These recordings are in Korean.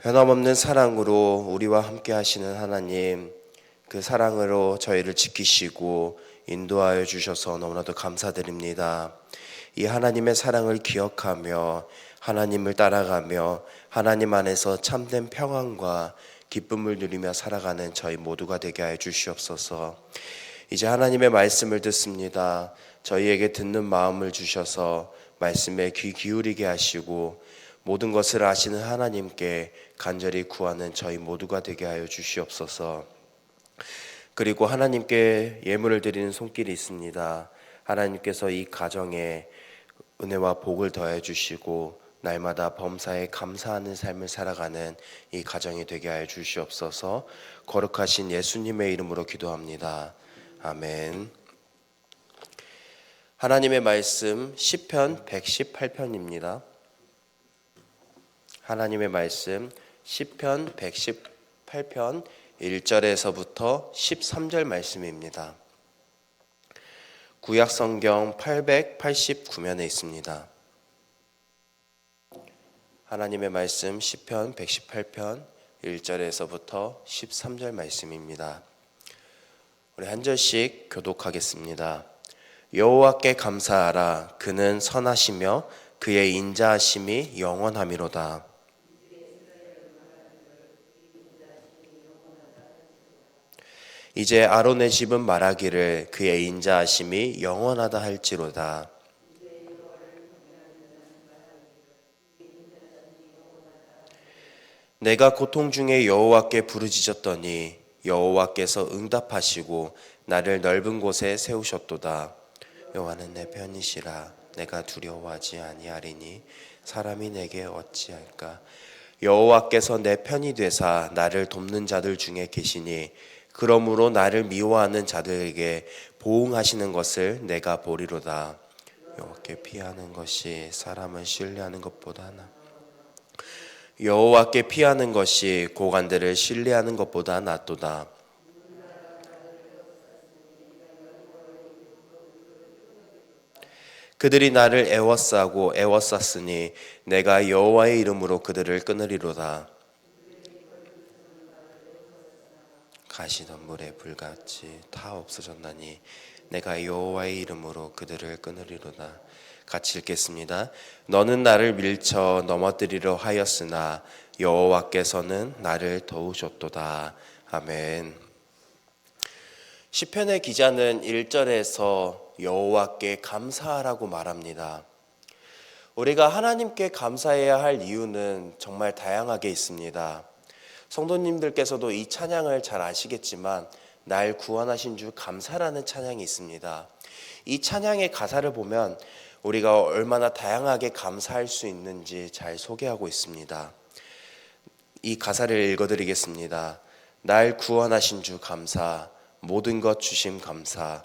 변함없는 사랑으로 우리와 함께 하시는 하나님, 그 사랑으로 저희를 지키시고 인도하여 주셔서 너무나도 감사드립니다. 이 하나님의 사랑을 기억하며 하나님을 따라가며 하나님 안에서 참된 평안과 기쁨을 누리며 살아가는 저희 모두가 되게 하여 주시옵소서. 이제 하나님의 말씀을 듣습니다. 저희에게 듣는 마음을 주셔서 말씀에 귀 기울이게 하시고 모든 것을 아시는 하나님께 간절히 구하는 저희 모두가 되게 하여 주시옵소서. 그리고 하나님께 예물을 드리는 손길이 있습니다. 하나님께서 이 가정에 은혜와 복을 더해 주시고 날마다 범사에 감사하는 삶을 살아가는 이 가정이 되게 하여 주시옵소서. 거룩하신 예수님의 이름으로 기도합니다. 아멘. 하나님의 말씀 시편 118편입니다. 하나님의 말씀 시편 118편 1절에서부터 13절 말씀입니다. 구약 성경 889면에 있습니다. 하나님의 말씀 시편 118편 1절에서부터 13절 말씀입니다. 우리 한 절씩 교독하겠습니다. 여호와께 감사하라. 그는 선하시며 그의 인자하심이 영원하미로다. 이제 아론의 집은 말하기를 그의 인자하심이 영원하다 할지로다. 내가 고통 중에 여호와께 부르짖었더니 여호와께서 응답하시고 나를 넓은 곳에 세우셨도다. 여호와는 내 편이시라. 내가 두려워하지 아니하리니 사람이 내게 어찌할까. 여호와께서 내 편이 되사 나를 돕는 자들 중에 계시니 그러므로 나를 미워하는 자들에게 보응하시는 것을 내가 보리로다. 여호와께 피하는 것이 사람을 신뢰하는 것보다 여호와께 피하는 것이 고관들을 신뢰하는 것보다 낫도다. 그들이 나를 애워싸고 애워쌌으니 내가 여호와의 이름으로 그들을 끊으리로다. 가시덤불에 불같이 다 없어졌나니 내가 여호와의 이름으로 그들을 끊으리로다. 같이 읽겠습니다. 너는 나를 밀쳐 넘어뜨리려 하였으나 여호와께서는 나를 도우셨도다. 아멘. 시편의 기자는 1절에서 여호와께 감사하라고 말합니다. 우리가 하나님께 감사해야 할 이유는 정말 다양하게 있습니다. 성도님들께서도 이 찬양을 잘 아시겠지만 날 구원하신 주 감사라는 찬양이 있습니다. 이 찬양의 가사를 보면 우리가 얼마나 다양하게 감사할 수 있는지 잘 소개하고 있습니다. 이 가사를 읽어드리겠습니다. 날 구원하신 주 감사, 모든 것 주심 감사,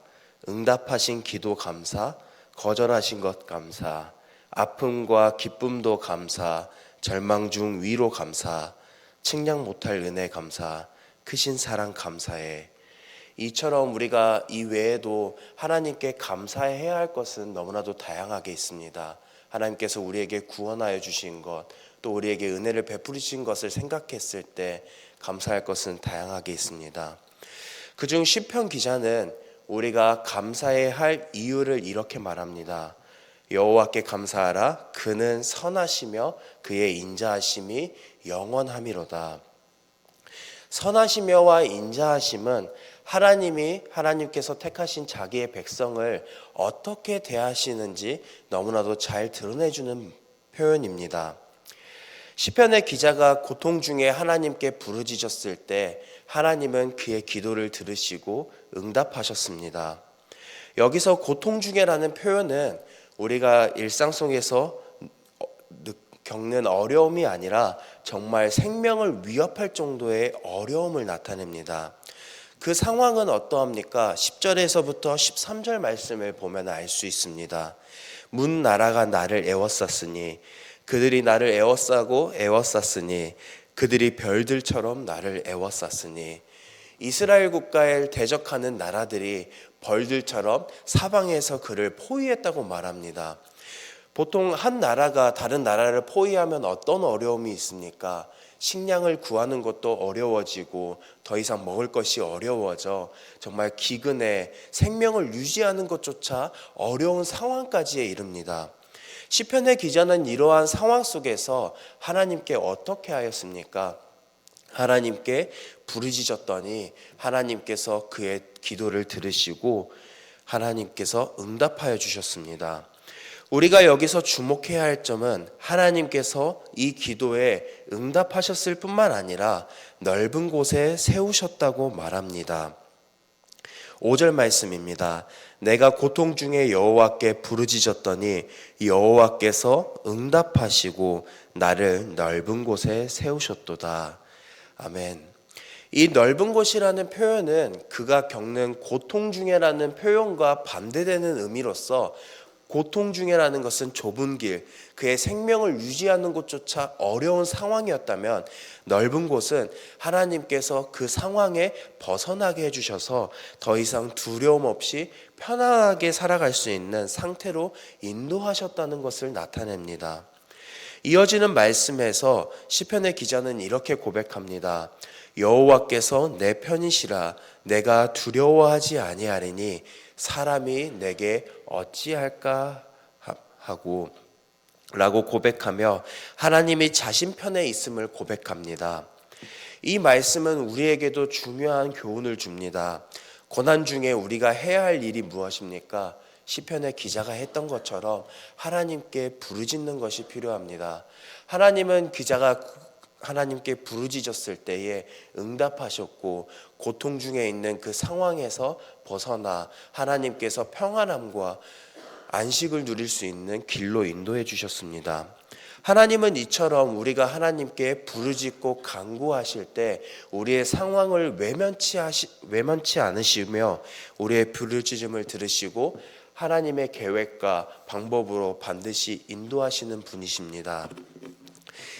응답하신 기도 감사, 거절하신 것 감사, 아픔과 기쁨도 감사, 절망 중 위로 감사, 측량 못할 은혜 감사, 크신 사랑 감사해. 이처럼 우리가 이 외에도 하나님께 감사해야 할 것은 너무나도 다양하게 있습니다. 하나님께서 우리에게 구원하여 주신 것, 또 우리에게 은혜를 베푸신 것을 생각했을 때 감사할 것은 다양하게 있습니다. 그중 시편 기자는 우리가 감사해야 할 이유를 이렇게 말합니다. 여호와께 감사하라. 그는 선하시며 그의 인자하심이 영원함이로다. 선하시며와 인자하심은 하나님께서 택하신 자기의 백성을 어떻게 대하시는지 너무나도 잘 드러내주는 표현입니다. 시편의 기자가 고통 중에 하나님께 부르짖었을 때 하나님은 그의 기도를 들으시고 응답하셨습니다. 여기서 고통 중에라는 표현은 우리가 일상 속에서 겪는 어려움이 아니라 정말 생명을 위협할 정도의 어려움을 나타냅니다. 그 상황은 어떠합니까? 10절에서부터 13절 말씀을 보면 알 수 있습니다. 문 나라가 나를 애워쌌으니 그들이 나를 애워싸고 애워쌌으니 그들이 별들처럼 나를 애워쌌으니 이스라엘 국가에 대적하는 나라들이 벌들처럼 사방에서 그를 포위했다고 말합니다. 보통 한 나라가 다른 나라를 포위하면 어떤 어려움이 있습니까? 식량을 구하는 것도 어려워지고 더 이상 먹을 것이 어려워져 정말 기근에 생명을 유지하는 것조차 어려운 상황까지에 이릅니다. 시편의 기자는 이러한 상황 속에서 하나님께 어떻게 하였습니까? 하나님께 부르짖었더니 하나님께서 그의 기도를 들으시고 하나님께서 응답하여 주셨습니다. 우리가 여기서 주목해야 할 점은 하나님께서 이 기도에 응답하셨을 뿐만 아니라 넓은 곳에 세우셨다고 말합니다. 5절 말씀입니다. 내가 고통 중에 여호와께 부르짖었더니 여호와께서 응답하시고 나를 넓은 곳에 세우셨도다. 아멘. 이 넓은 곳이라는 표현은 그가 겪는 고통 중에라는 표현과 반대되는 의미로서 고통 중에라는 것은 좁은 길, 그의 생명을 유지하는 것조차 어려운 상황이었다면 넓은 곳은 하나님께서 그 상황에 벗어나게 해주셔서 더 이상 두려움 없이 편안하게 살아갈 수 있는 상태로 인도하셨다는 것을 나타냅니다. 이어지는 말씀에서 시편의 기자는 이렇게 고백합니다. 여호와께서 내 편이시라 내가 두려워하지 아니하리니 사람이 내게 어찌할까 하고 라고 고백하며 하나님이 자신 편에 있음을 고백합니다. 이 말씀은 우리에게도 중요한 교훈을 줍니다. 고난 중에 우리가 해야 할 일이 무엇입니까? 시편의 기자가 했던 것처럼 하나님께 부르짖는 것이 필요합니다. 하나님은 기자가 하나님께 부르짖었을 때에 응답하셨고 고통 중에 있는 그 상황에서 벗어나 하나님께서 평안함과 안식을 누릴 수 있는 길로 인도해 주셨습니다. 하나님은 이처럼 우리가 하나님께 부르짖고 간구하실 때 우리의 상황을 외면치 않으시며 우리의 부르짖음을 들으시고 하나님의 계획과 방법으로 반드시 인도하시는 분이십니다.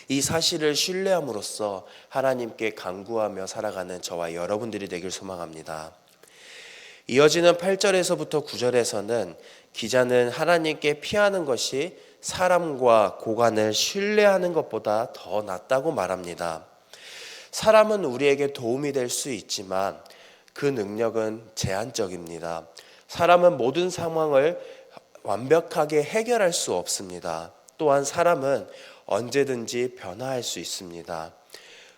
이 사실을 신뢰함으로써 하나님께 간구하며 살아가는 저와 여러분들이 되길 소망합니다. 이어지는 8절에서부터 9절에서는 기자는 하나님께 피하는 것이 사람과 고관을 신뢰하는 것보다 더 낫다고 말합니다. 사람은 우리에게 도움이 될 수 있지만 그 능력은 제한적입니다. 사람은 모든 상황을 완벽하게 해결할 수 없습니다. 또한 사람은 언제든지 변화할 수 있습니다.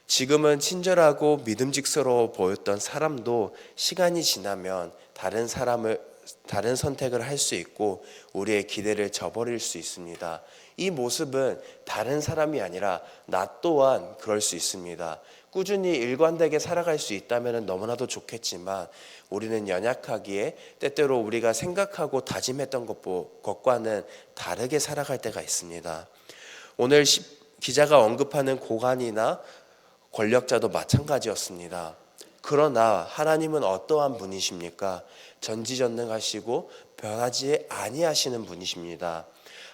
지금은 친절하고 믿음직스러워 보였던 사람도 시간이 지나면 다른 선택을 할 수 있고 우리의 기대를 저버릴 수 있습니다. 이 모습은 다른 사람이 아니라 나 또한 그럴 수 있습니다. 꾸준히 일관되게 살아갈 수 있다면 너무나도 좋겠지만 우리는 연약하기에 때때로 우리가 생각하고 다짐했던 것과는 다르게 살아갈 때가 있습니다. 오늘 기자가 언급하는 고관이나 권력자도 마찬가지였습니다. 그러나 하나님은 어떠한 분이십니까? 전지전능하시고 변하지 아니하시는 분이십니다.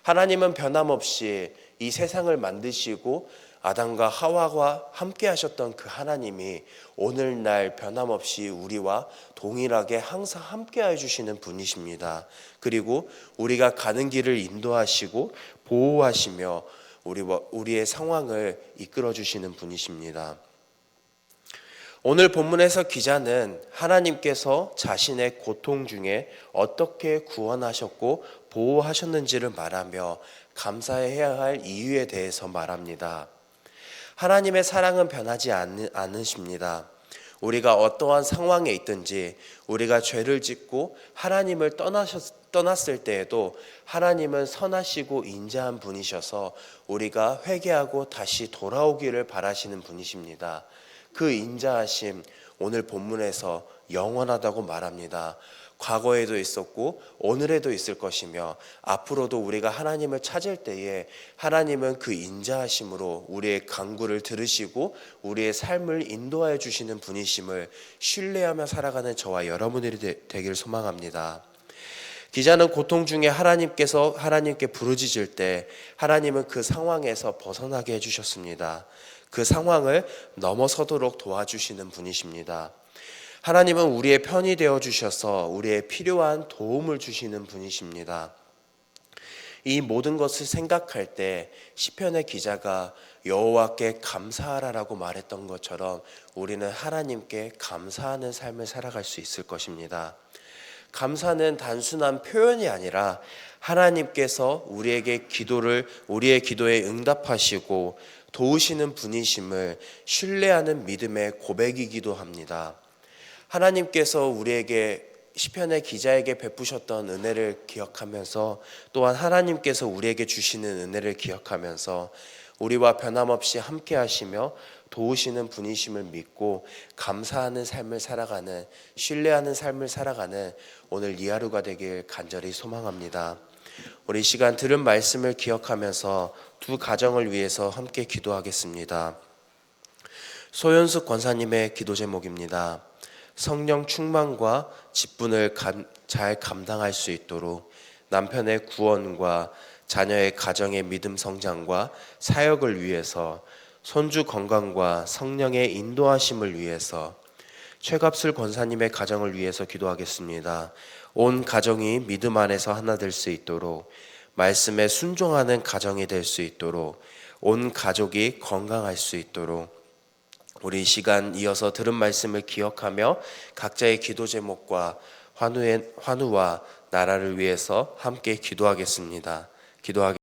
하나님은 변함없이 이 세상을 만드시고 아담과 하와와 함께 하셨던 그 하나님이 오늘날 변함없이 우리와 동일하게 항상 함께 해주시는 분이십니다. 그리고 우리가 가는 길을 인도하시고 보호하시며 우리의 상황을 이끌어 주시는 분이십니다. 오늘 본문에서 기자는 하나님께서 자신의 고통 중에 어떻게 구원하셨고 보호하셨는지를 말하며 감사해야 할 이유에 대해서 말합니다. 하나님의 사랑은 변하지 않으십니다. 우리가 어떠한 상황에 있든지 우리가 죄를 짓고 하나님을 떠났을 때에도 하나님은 선하시고 인자한 분이셔서 우리가 회개하고 다시 돌아오기를 바라시는 분이십니다. 그 인자하심 오늘 본문에서 영원하다고 말합니다. 과거에도 있었고 오늘에도 있을 것이며 앞으로도 우리가 하나님을 찾을 때에 하나님은 그 인자하심으로 우리의 간구를 들으시고 우리의 삶을 인도하여 주시는 분이심을 신뢰하며 살아가는 저와 여러분들이 되길 소망합니다. 기자는 고통 중에 하나님께 부르짖을 때 하나님은 그 상황에서 벗어나게 해주셨습니다. 그 상황을 넘어서도록 도와주시는 분이십니다. 하나님은 우리의 편이 되어 주셔서 우리의 필요한 도움을 주시는 분이십니다. 이 모든 것을 생각할 때 시편의 기자가 여호와께 감사하라라고 말했던 것처럼 우리는 하나님께 감사하는 삶을 살아갈 수 있을 것입니다. 감사는 단순한 표현이 아니라 하나님께서 우리의 기도에 응답하시고 도우시는 분이심을 신뢰하는 믿음의 고백이기도 합니다. 하나님께서 우리에게 시편의 기자에게 베푸셨던 은혜를 기억하면서 또한 하나님께서 우리에게 주시는 은혜를 기억하면서 우리와 변함없이 함께 하시며 도우시는 분이심을 믿고 감사하는 삶을 살아가는, 신뢰하는 삶을 살아가는 오늘 이 하루가 되길 간절히 소망합니다. 우리 시간 들은 말씀을 기억하면서 두 가정을 위해서 함께 기도하겠습니다. 소연숙 권사님의 기도 제목입니다. 성령 충만과 직분을 잘 감당할 수 있도록 남편의 구원과 자녀의 가정의 믿음 성장과 사역을 위해서, 손주 건강과 성령의 인도하심을 위해서, 최갑술 권사님의 가정을 위해서 기도하겠습니다. 온 가정이 믿음 안에서 하나 될 수 있도록, 말씀에 순종하는 가정이 될 수 있도록, 온 가족이 건강할 수 있도록, 우리 시간 이어서 들은 말씀을 기억하며 각자의 기도 제목과 환우와 나라를 위해서 함께 기도하겠습니다.